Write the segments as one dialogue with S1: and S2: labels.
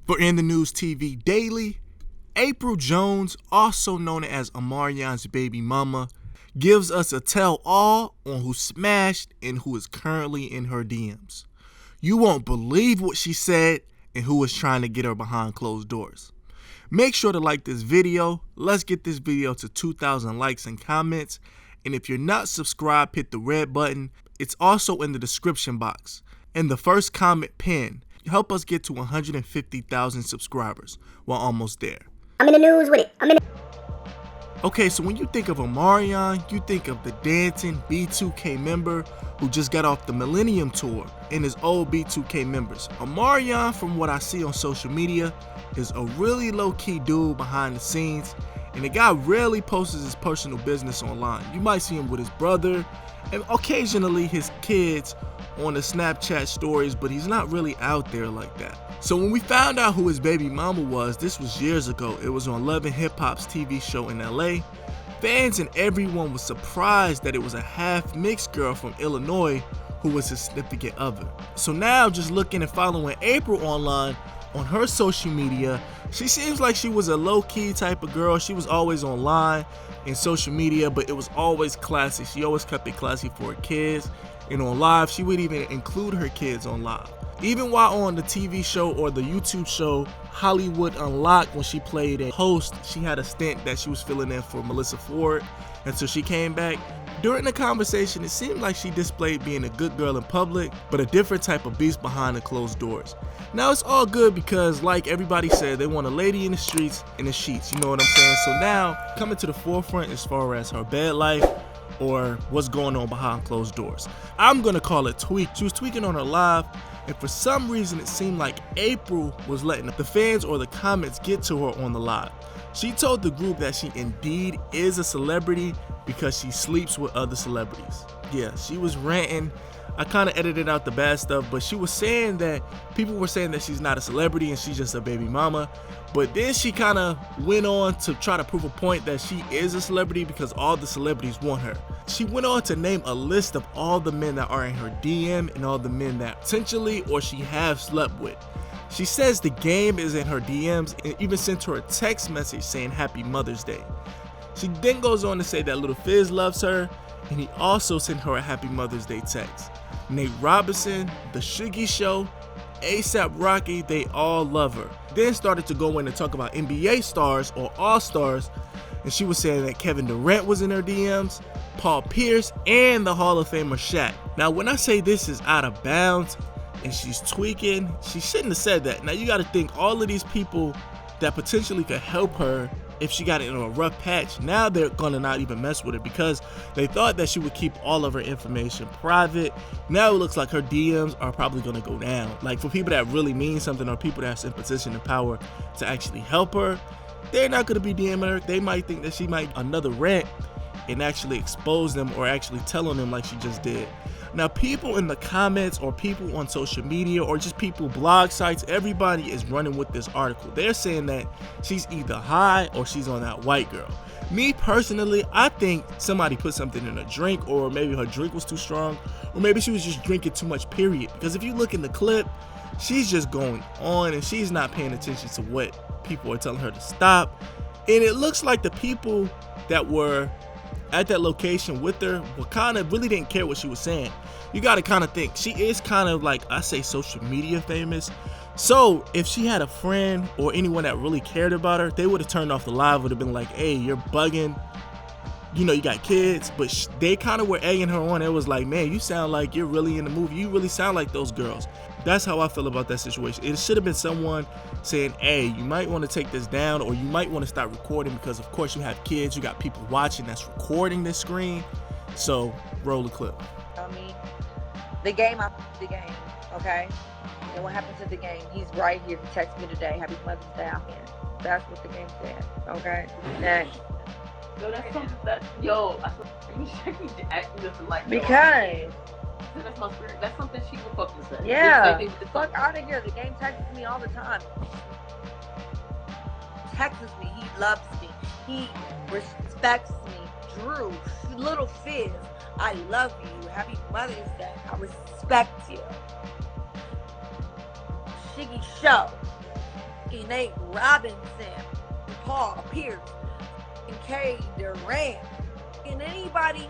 S1: For In the News TV Daily, Apryl Jones, also known as Omarion's baby mama, gives us a tell-all on who smashed and who is currently in her DMs. You won't believe what she said and who is trying to get her behind closed doors. Make sure to like this video. Let's get this video to 2,000 likes and comments. And if you're not subscribed, hit the red button. It's also in the description box. And the first comment pinned. Help us get to 150,000 subscribers. We're almost there.
S2: I'm in the news with it.
S1: Okay, so when you think of Omarion, you think of the dancing B2K member who just got off the Millennium Tour and his old B2K members. Omarion, from what I see on social media, is a really low-key dude behind the scenes, and the guy rarely posts his personal business online. You might see him with his brother and occasionally his kids on the Snapchat stories, but he's not really out there like that. So when we found out who his baby mama was, this was years ago. It was on Love and Hip Hop's TV show in LA. Fans and everyone was surprised that it was a half-mixed girl from Illinois who was his significant other. So now, just looking and following Apryl online on her social media, she seems like she was a low-key type of girl. She was always online in social media, but it was always classy. She always kept it classy for her kids. And on live, she would even include her kids on live. Even while on the TV show or the YouTube show Hollywood Unlocked, when she played a host, she had a stint that she was filling in for Melissa Ford until she came back. During the conversation, it seemed like she displayed being a good girl in public, but a different type of beast behind the closed doors. Now it's all good because, like everybody said, they want a lady in the streets in the sheets, you know what I'm saying? So now, coming to the forefront as far as her bed life, or what's going on behind closed doors. I'm gonna call it tweak. She was tweaking on her live, and for some reason it seemed like Apryl was letting the fans or the comments get to her on the live. She told the group that she indeed is a celebrity because she sleeps with other celebrities. Yeah, she was ranting. I kind of edited out the bad stuff, but she was saying that people were saying that she's not a celebrity and she's just a baby mama. But then she kind of went on to try to prove a point that she is a celebrity because all the celebrities want her. She went on to name a list of all the men that are in her DM and all the men that potentially or she have slept with. She says the game is in her DMs and even sent her a text message saying Happy Mother's Day. She then goes on to say that Lil Fizz loves her, and he also sent her a Happy Mother's Day text. Nate Robinson, The Shiggy Show, ASAP Rocky, they all love her. Then started to go in and talk about NBA stars or all-stars, and she was saying that Kevin Durant was in her DMs, Paul Pierce, and the Hall of Famer Shaq. Now when I say this is out of bounds and she's tweaking, she shouldn't have said that. Now you got to think all of these people that potentially could help her if she got in a rough patch, now they're gonna not even mess with her because they thought that she would keep all of her information private. Now it looks like her DMs are probably gonna go down. Like for people that really mean something or people that's in position of power to actually help her, they're not gonna be DMing her. They might think that she might another rant and actually expose them or actually tell on them like she just did. Now people in the comments or people on social media or just people blog sites, everybody is running with this article. They're saying that she's either high or she's on that white girl. Me personally, I think somebody put something in her drink, or maybe her drink was too strong, or maybe she was just drinking too much, period. Because if you look in the clip, she's just going on and she's not paying attention to what people are telling her to stop. And it looks like the people that were at that location with her were kind of really didn't care what she was saying. You got to kind of think she is kind of like, I say, social media famous. So if she had a friend or anyone that really cared about her, they would have turned off the live, would have been like, hey, you're bugging, you know, you got kids. But they kind of were egging her on. It was like, man, you sound like you're really in the movie. You really sound like those girls. That's how I feel about that situation. It should have been someone saying, hey, you might want to take this down, or you might want to start recording because of course you have kids, you got people watching that's recording this screen. So roll the clip.
S3: I mean, the game, okay? And what happened to the game? He's right here. He texted me today. Happy Mother's Day out here. That's what the game said, okay? Next.
S4: Yo, that's something that, yo, are you checking to actually listen like
S3: because
S4: that's my spirit. That's something she would fucking say.
S3: yeah, fuck out of here. The game texts me all the time. Texts me. He loves me. He respects me. Drew, Lil Fizz, I love you. Happy Mother's Day. I respect you. Shiggy Show. Nate Robinson, Paul Pierce, and K. Durant, and anybody,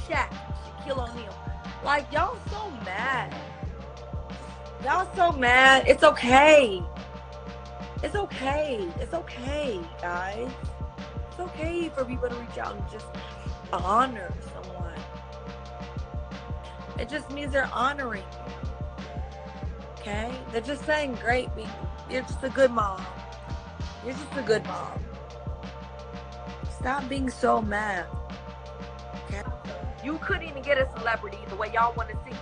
S3: Shaq, Shaquille O'Neal. Like, y'all so mad. Y'all so mad. It's okay. It's okay. It's okay, guys. It's okay for people to reach out and just honor someone. It just means they're honoring you. Okay? They're just saying, great, you're just a good mom. You're just a good mom. Stop being so mad. Okay?
S4: You couldn't even get a celebrity the way y'all want to see.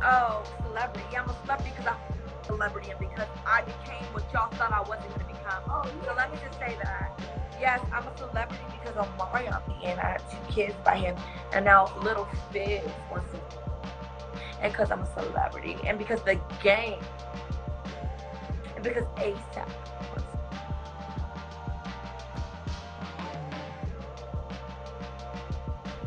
S4: Oh, celebrity. I'm a celebrity because I'm a celebrity and because I became what y'all thought I wasn't going to become. Oh, so let me just say that. Yes, I'm a celebrity because of Omarion, and I have 2 kids by him, and now Lil Fizz wants to, and because I'm a celebrity, and because the game, and because ASAP wants to.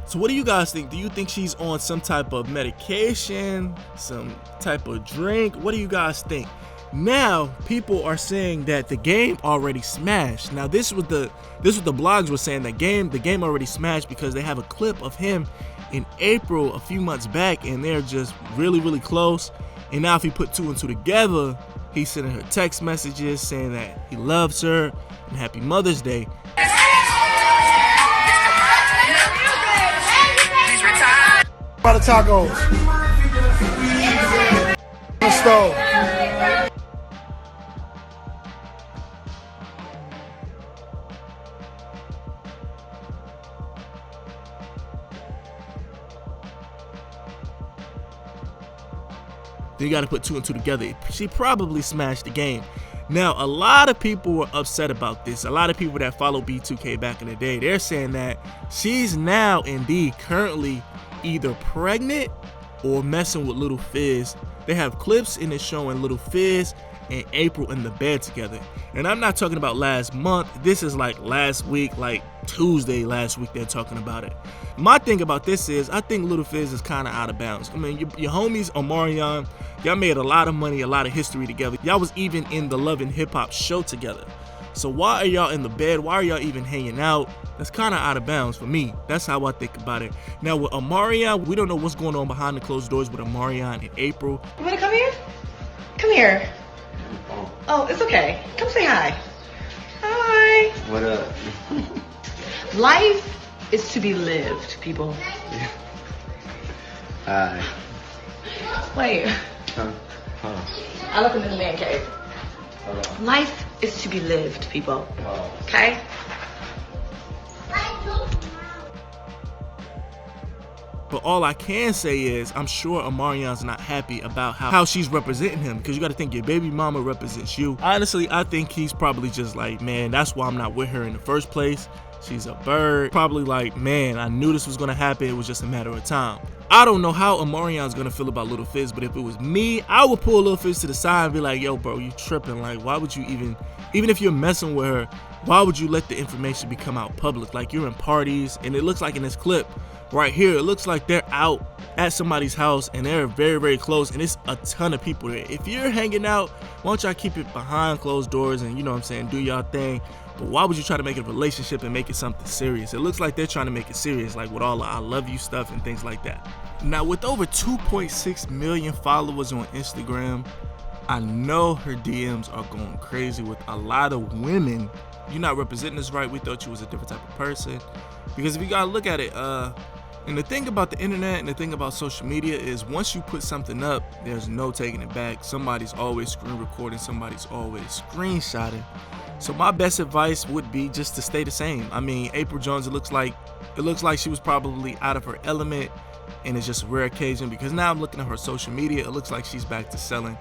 S1: So what do you guys think? Do you think she's on some type of medication, some type of drink? What do you guys think? Now people are saying that the game already smashed. Now this was the blogs were saying, that the game already smashed because they have a clip of him in April a few months back, and they're just really close. And now if he put 2 and 2 together, he's sending her text messages saying that he loves her and Happy Mother's Day.
S2: By the tacos. The stove.
S1: Then you got to put 2 and 2 together. She probably smashed the game. Now, a lot of people were upset about this. A lot of people that follow B2K back in the day, they're saying that she's now indeed currently either pregnant or messing with Lil Fizz. They have clips in it showing Lil Fizz and Apryl in the bed together. And I'm not talking about last month. This is like last week, like Tuesday last week they're talking about it. My thing about this is, I think Lil Fizz is kind of out of bounds. I mean, your homies Omarion, y'all made a lot of money, a lot of history together. Y'all was even in the Love and Hip Hop show together. So why are y'all in the bed? Why are y'all even hanging out? That's kind of out of bounds for me. That's how I think about it. Now with Omarion, we don't know what's going on behind the closed doors with Omarion and Apryl.
S5: You wanna come here? Come here. Oh, it's okay. Come say hi. Hi.
S6: What up?
S5: Life is to be lived, people.
S6: Hi.
S5: Wait.
S6: Huh?
S5: I left him in the man cave. Life is to be lived, people. Okay?
S1: But all I can say is, I'm sure Omarion's not happy about how she's representing him, because you got to think your baby mama represents you. Honestly, I think he's probably just like, man, that's why I'm not with her in the first place. She's a bird. Probably like, man, I knew this was going to happen. It was just a matter of time. I don't know how Omarion's going to feel about Lil Fizz, but if it was me, I would pull Lil Fizz to the side and be like, yo, bro, you tripping. Like, why would you even if you're messing with her, why would you let the information become out public? Like, you're in parties, and it looks like in this clip right here, it looks like they're out at somebody's house and they're very close, and it's a ton of people there. If you're hanging out, why don't y'all keep it behind closed doors and, you know what I'm saying, do y'all thing? But why would you try to make it a relationship and make it something serious? It looks like they're trying to make it serious, like with all the I love you stuff and things like that. Now, with over 2.6 million followers on Instagram, I know her DMs are going crazy with a lot of women. You're not representing us right. We thought you was a different type of person. Because if you gotta look at it, and the thing about the internet and the thing about social media is, once you put something up, there's no taking it back. Somebody's always screen recording, somebody's always screenshotting. So my best advice would be just to stay the same. I mean, Apryl Jones, it looks like she was probably out of her element, and it's just a rare occasion, because now I'm looking at her social media, it looks like she's back to selling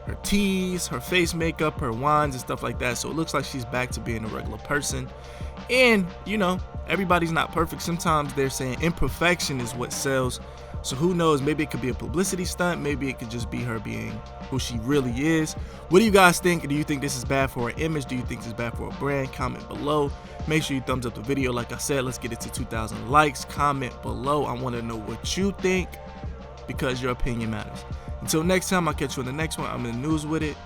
S1: her teas, her face makeup, her wines and stuff like that. So it looks like she's back to being a regular person. And, you know, everybody's not perfect. Sometimes they're saying imperfection is what sells. So who knows, maybe it could be a publicity stunt, maybe it could just be her being who she really is. What do you guys think? Do you think this is bad for her image? Do you think this is bad for her brand? Comment below. Make sure you thumbs up the video. Like I said, let's get it to 2,000 likes. Comment below. I want to know what you think, because your opinion matters. Until next time, I'll catch you on the next one. I'm in the news with it.